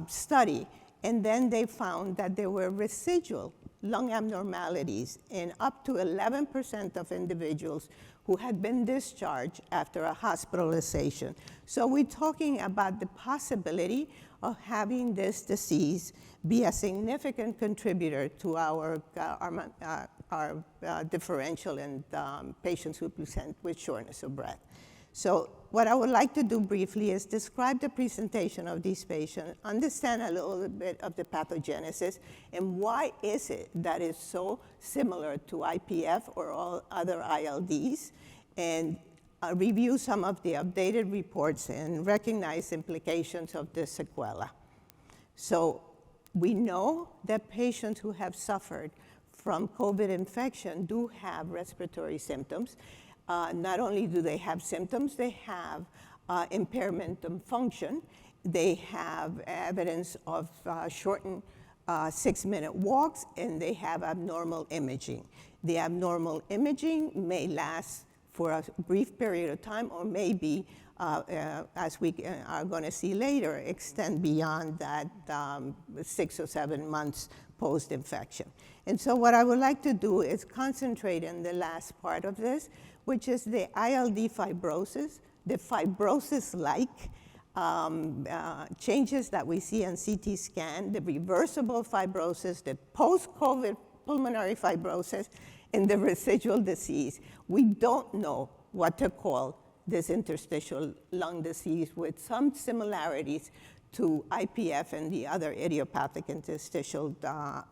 study, and then they found that there were residual lung abnormalities in up to 11% of individuals who had been discharged after a hospitalization. So we're talking about the possibility of having this disease be a significant contributor to our differential in patients who present with shortness of breath. So what I would like to do briefly is describe the presentation of these patients, understand a little bit of the pathogenesis, and why is it that it's so similar to IPF or all other ILDs, and review some of the updated reports and recognize implications of the sequela. So we know that patients who have suffered from COVID infection do have respiratory symptoms. Not only do they have symptoms, they have impairment of function. They have evidence of shortened 6-minute walks, and they have abnormal imaging. The abnormal imaging may last for a brief period of time, or maybe, as we are going to see later, extend beyond that 6 or 7 months post-infection. And so what I would like to do is concentrate in the last part of this, which is the ILD fibrosis, the fibrosis-like changes that we see on CT scan, the reversible fibrosis, the post-COVID pulmonary fibrosis, and the residual disease. We don't know what to call this interstitial lung disease, with some similarities to IPF and the other idiopathic interstitial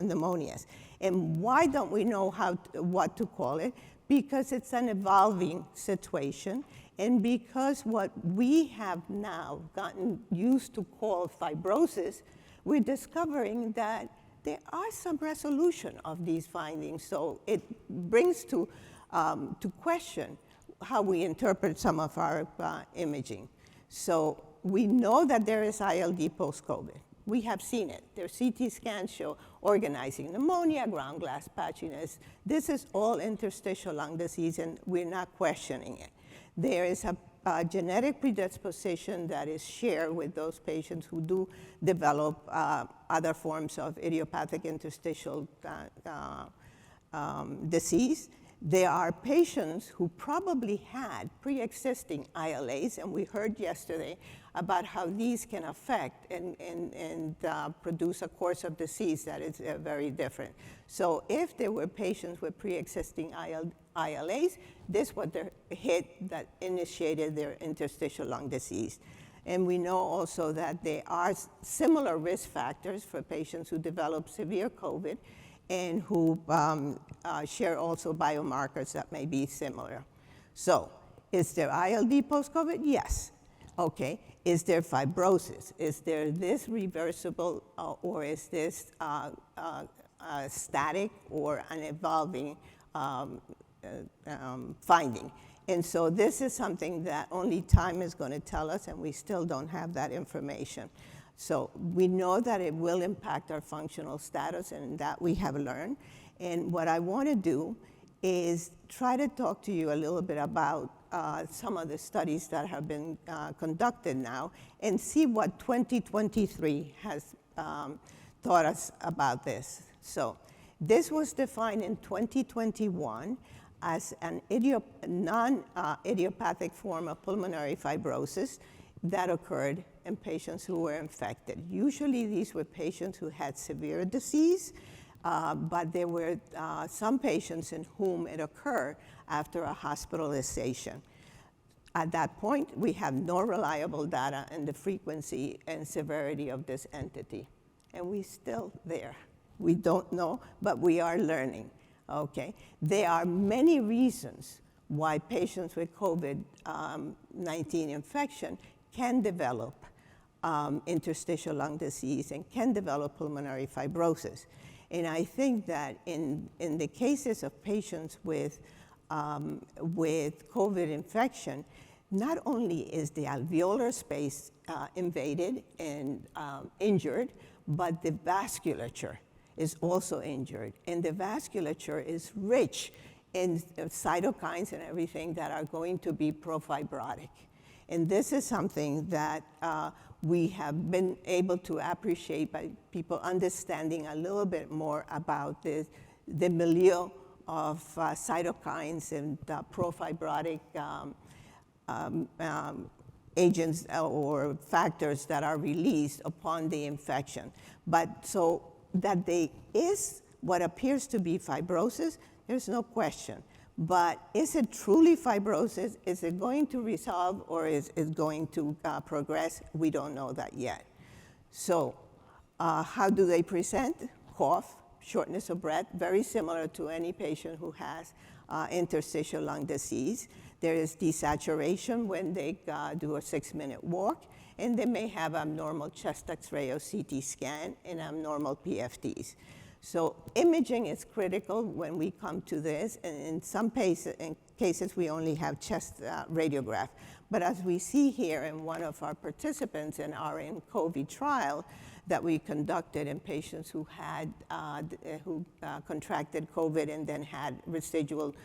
pneumonias. And why don't we know what to call it? Because it's an evolving situation, and because what we have now gotten used to call fibrosis, we're discovering that there are some resolution of these findings. So it brings to question how we interpret some of our imaging. So we know that there is ILD post-COVID. We have seen it. Their CT scans show organizing pneumonia, ground glass patchiness. This is all interstitial lung disease, and we're not questioning it. There is a genetic predisposition that is shared with those patients who do develop other forms of idiopathic interstitial disease. There are patients who probably had pre-existing ILAs, and we heard yesterday about how these can affect and produce a course of disease that is very different. So if there were patients with pre-existing ILAs, this was the hit that initiated their interstitial lung disease. And we know also that there are similar risk factors for patients who develop severe COVID and who share also biomarkers that may be similar. So is there ILD post-COVID? Yes. Okay. Is there fibrosis? Is there this reversible, or is this static or an evolving finding? And so this is something that only time is going to tell us, and we still don't have that information. So we know that it will impact our functional status, and that we have learned. And what I want to do is try to talk to you a little bit about some of the studies that have been conducted now and see what 2023 has taught us about this. So this was defined in 2021 as an non-idiopathic form of pulmonary fibrosis that occurred in patients who were infected. Usually these were patients who had severe disease, but there were some patients in whom it occurred after a hospitalization. At that point, we have no reliable data on the frequency and severity of this entity. And we're still there. We don't know, but we are learning, okay? There are many reasons why patients with COVID-19 infection can develop interstitial lung disease and can develop pulmonary fibrosis. And I think that in the cases of patients with COVID infection, not only is the alveolar space invaded and injured, but the vasculature is also injured. And the vasculature is rich in cytokines and everything that are going to be profibrotic. And this is something that we have been able to appreciate by people understanding a little bit more about the milieu of cytokines and profibrotic agents or factors that are released upon the infection. But so that there is what appears to be fibrosis, there's no question. But is it truly fibrosis? Is it going to resolve, or is it going to progress? We don't know that yet. So how do they present? Cough, shortness of breath, very similar to any patient who has interstitial lung disease. There is desaturation when they do a 6-minute walk, and they may have abnormal chest X-ray or CT scan and abnormal PFTs. So imaging is critical when we come to this, and in some cases we only have chest radiograph. But as we see here in one of our participants in our COVID trial that we conducted in patients who had contracted COVID and then had residual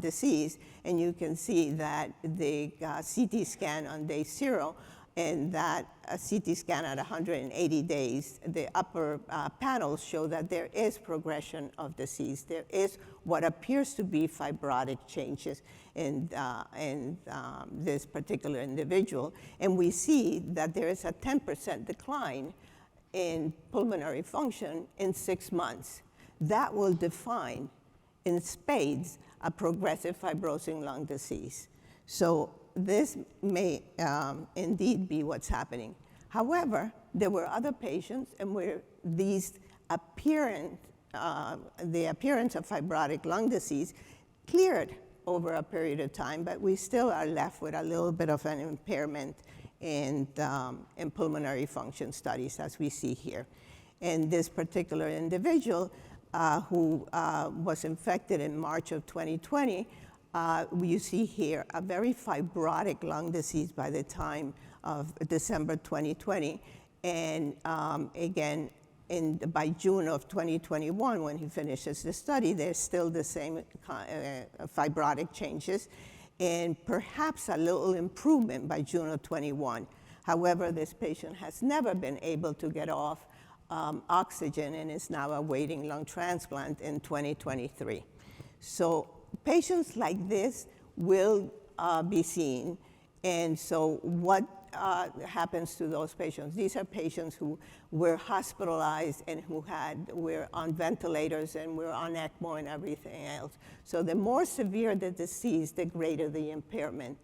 disease, and you can see that the CT scan on day 0 and that CT scan at 180 days, the upper panels show that there is progression of disease. There is what appears to be fibrotic changes in this particular individual. And we see that there is a 10% decline in pulmonary function in 6 months. That will define in spades a progressive fibrosing lung disease. So this may indeed be what's happening. However, there were other patients and where these the appearance of fibrotic lung disease cleared over a period of time, but we still are left with a little bit of an impairment in pulmonary function studies, as we see here. And this particular individual who was infected in March of 2020, you see here a very fibrotic lung disease by the time of December 2020. And again, by June of 2021, when he finishes the study, there's still the same fibrotic changes and perhaps a little improvement by June of 21. However, this patient has never been able to get off oxygen and is now awaiting lung transplant in 2023. So patients like this will be seen. And so what happens to those patients? These are patients who were hospitalized and who were on ventilators and were on ECMO and everything else. So the more severe the disease, the greater the impairment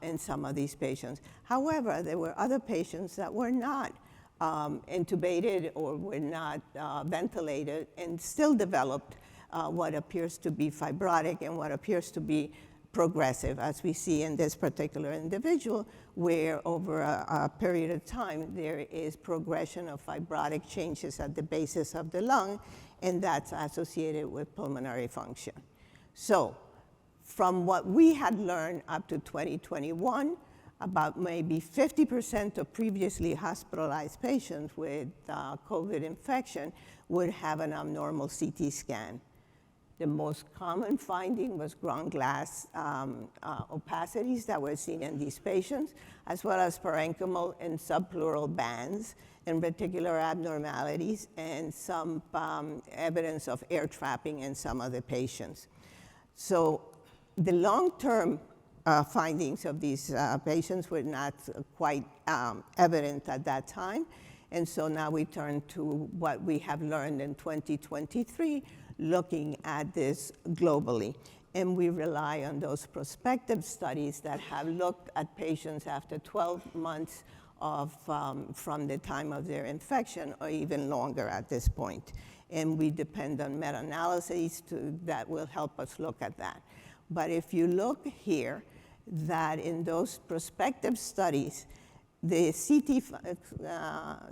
in some of these patients. However, there were other patients that were not intubated or were not ventilated and still developed what appears to be fibrotic and what appears to be progressive, as we see in this particular individual, where over a period of time there is progression of fibrotic changes at the basis of the lung, and that's associated with pulmonary function. So from what we had learned up to 2021, about maybe 50% of previously hospitalized patients with COVID infection would have an abnormal CT scan. The most common finding was ground glass opacities that were seen in these patients, as well as parenchymal and subpleural bands and reticular abnormalities, and some evidence of air trapping in some of the patients. So the long-term findings of these patients were not quite evident at that time. And so now we turn to what we have learned in 2023, looking at this globally. And we rely on those prospective studies that have looked at patients after 12 months from the time of their infection, or even longer at this point. And we depend on meta-analyses that will help us look at that. But if you look here, that in those prospective studies, the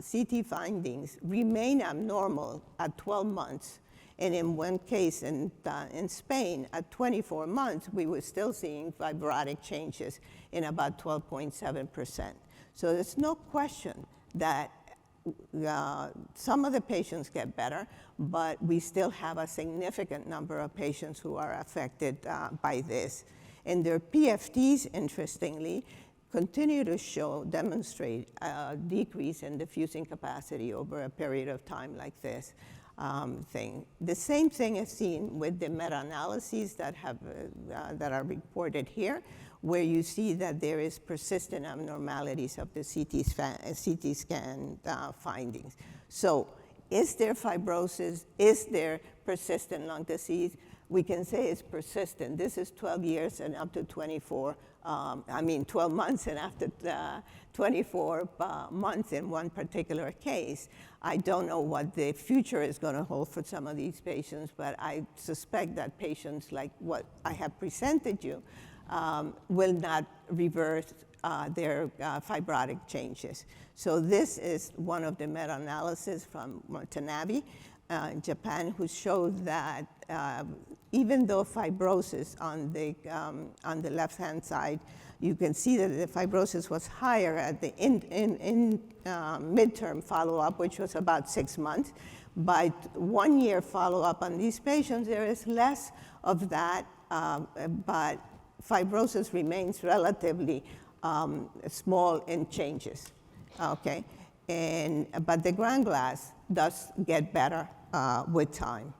CT findings remain abnormal at 12 months. And in one case in Spain, at 24 months, we were still seeing fibrotic changes in about 12.7%. So there's no question that some of the patients get better, but we still have a significant number of patients who are affected by this. And their PFTs, interestingly, continue to demonstrate a decrease in diffusing capacity over a period of time like this. The same thing is seen with the meta-analyses that are reported here, where you see that there is persistent abnormalities of the CT scan findings. So is there fibrosis? Is there persistent lung disease? We can say it's persistent. This is 12 years and up to 12 months and after 24 months in one particular case. I don't know what the future is going to hold for some of these patients, but I suspect that patients like what I have presented you will not reverse their fibrotic changes. So this is one of the meta-analyses from Watanabe in Japan, who showed that even though fibrosis on the left-hand side, you can see that the fibrosis was higher at the midterm follow-up, which was about 6 months. By 1 year follow-up on these patients, there is less of that, but fibrosis remains relatively small in changes, okay? But the ground glass does get better with time.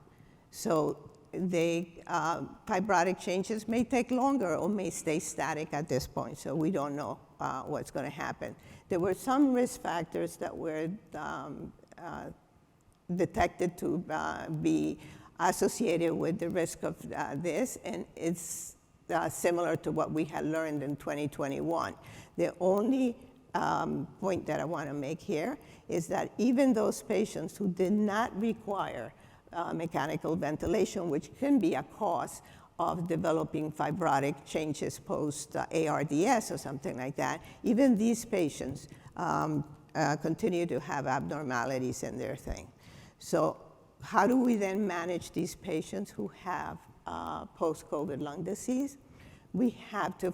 So the fibrotic changes may take longer or may stay static at this point, so we don't know what's going to happen. There were some risk factors that were detected to be associated with the risk of this, and it's similar to what we had learned in 2021. The only point that I want to make here is that even those patients who did not require mechanical ventilation, which can be a cause of developing fibrotic changes post ARDS or something like that, even these patients continue to have abnormalities in their thing. So how do we then manage these patients who have post-COVID lung disease? We have to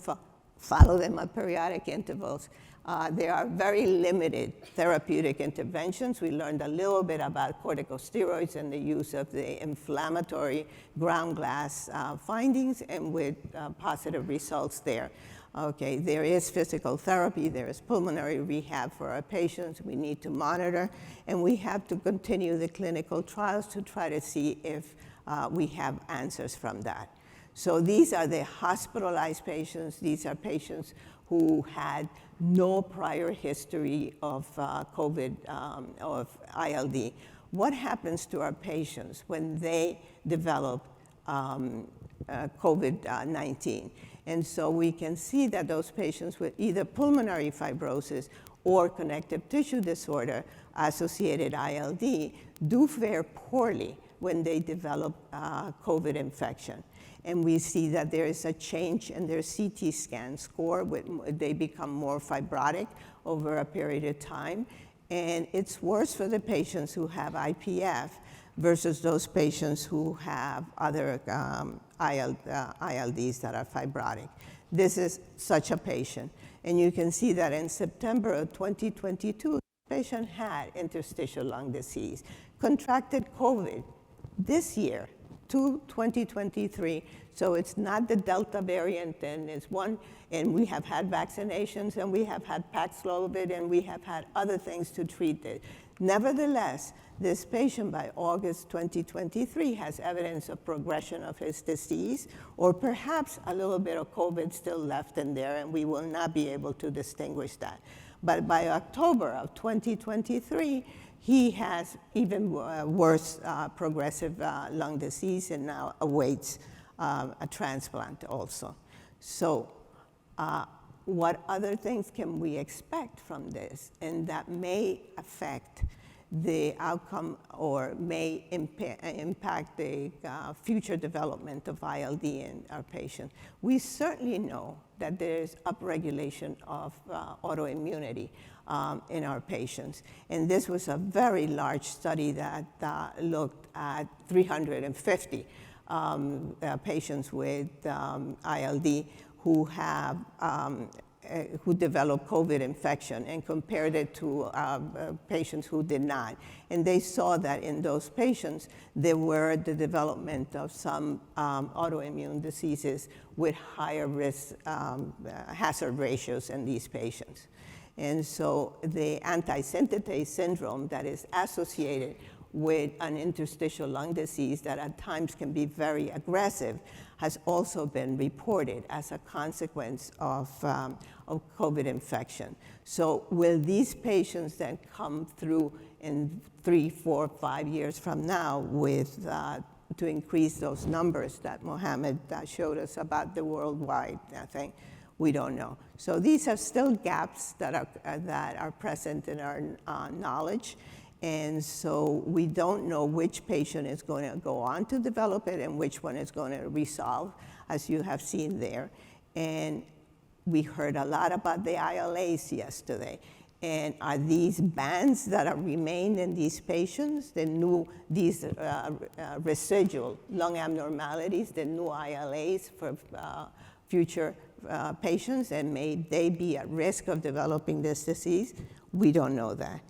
follow them at periodic intervals. There are very limited therapeutic interventions. We learned a little bit about corticosteroids and the use of the inflammatory ground glass findings, and with positive results there. Okay, there is physical therapy, there is pulmonary rehab for our patients. We need to monitor, and we have to continue the clinical trials to try to see if we have answers from that. So these are the hospitalized patients. These are patients who had no prior history of COVID, of ILD. What happens to our patients when they develop COVID-19? And so we can see that those patients with either pulmonary fibrosis or connective tissue disorder associated ILD do fare poorly when they develop COVID infection. And we see that there is a change in their CT scan score. They become more fibrotic over a period of time. And it's worse for the patients who have IPF versus those patients who have other ILDs that are fibrotic. This is such a patient. And you can see that in September of 2022, the patient had interstitial lung disease, contracted COVID this year, to 2023. So it's not the Delta variant, and it's one, and we have had vaccinations, and we have had Paxlovid, and we have had other things to treat it. Nevertheless, this patient by August 2023 has evidence of progression of his disease, or perhaps a little bit of COVID still left in there, and we will not be able to distinguish that. But by October of 2023, he has even worse progressive lung disease and now awaits a transplant also. So what other things can we expect from this? And that may affect the outcome or may impact the future development of ILD in our patient. We certainly know that there is upregulation of autoimmunity in our patients. And this was a very large study that looked at 350 patients with ILD who have who developed COVID infection and compared it to patients who did not. And they saw that in those patients, there were the development of some autoimmune diseases with higher risk hazard ratios in these patients. And so the anti-synthetase syndrome that is associated with an interstitial lung disease that at times can be very aggressive has also been reported as a consequence of COVID infection. So will these patients then come through in 3, 4, 5 years from now with to increase those numbers that Mohammed showed us about the worldwide thing? We don't know. So these are still gaps that are present in our knowledge. And so we don't know which patient is going to go on to develop it and which one is going to resolve, as you have seen there. And we heard a lot about the ILAs yesterday. And are these bands that are remained in these patients, these residual lung abnormalities, the new ILAs for future patients, and may they be at risk of developing this disease? We don't know that.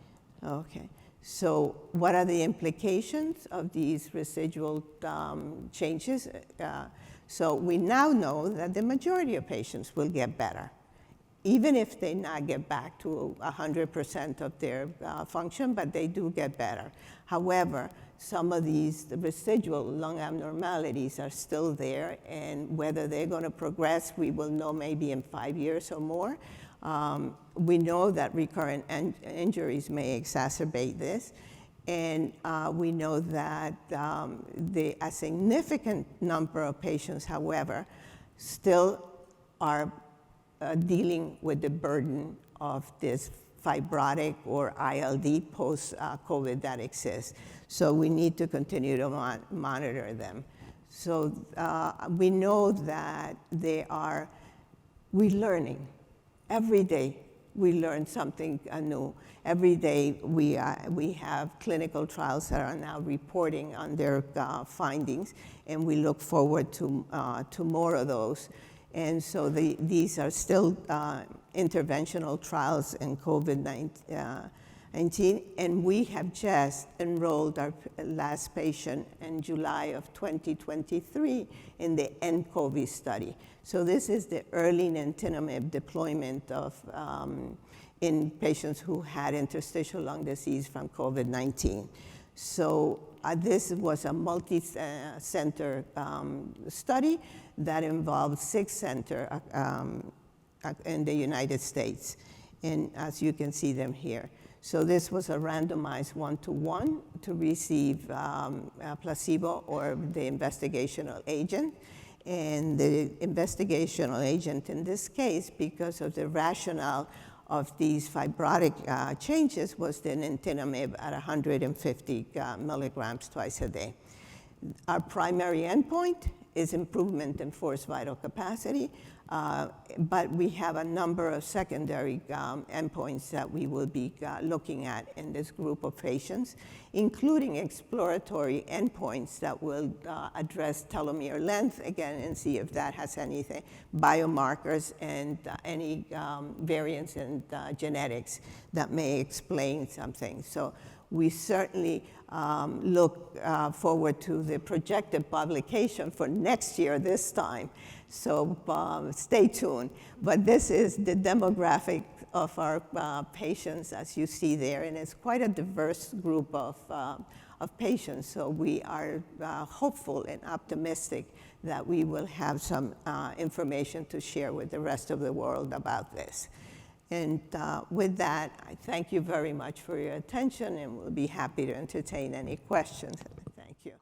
Okay. So what are the implications of these residual changes? So we now know that the majority of patients will get better, even if they not get back to 100% of their function, but they do get better. However, some of these residual lung abnormalities are still there, and whether they're going to progress, we will know maybe in 5 years or more. We know that recurrent injuries may exacerbate this, and we know that a significant number of patients, however, still are dealing with the burden of this fibrotic or ILD post-COVID that exists. So we need to continue to monitor them. So we know that we're learning. Every day we learn something new. Every day we have clinical trials that are now reporting on their findings, and we look forward to more of those. And so these are still interventional trials in COVID-19, and we have just enrolled our last patient in July of 2023 in the nCoV study. So this is the early nintedanib deployment in patients who had interstitial lung disease from COVID-19. So this was a multi-center study that involved 6 centers in the United States, and as you can see them here. So this was a randomized 1-to-1 to receive a placebo or the investigational agent. And the investigational agent in this case, because of the rationale of these fibrotic changes, was the nintedanib at 150 milligrams twice a day. Our primary endpoint is improvement in forced vital capacity, but we have a number of secondary endpoints that we will be looking at in this group of patients, including exploratory endpoints that will address telomere length again and see if that has anything, biomarkers and any variants in genetics that may explain something. So we certainly look forward to the projected publication for next year this time. So stay tuned. But this is the demographic of our patients, as you see there, and it's quite a diverse group of patients. So we are hopeful and optimistic that we will have some information to share with the rest of the world about this. And with that, I thank you very much for your attention, and we'll be happy to entertain any questions. Thank you.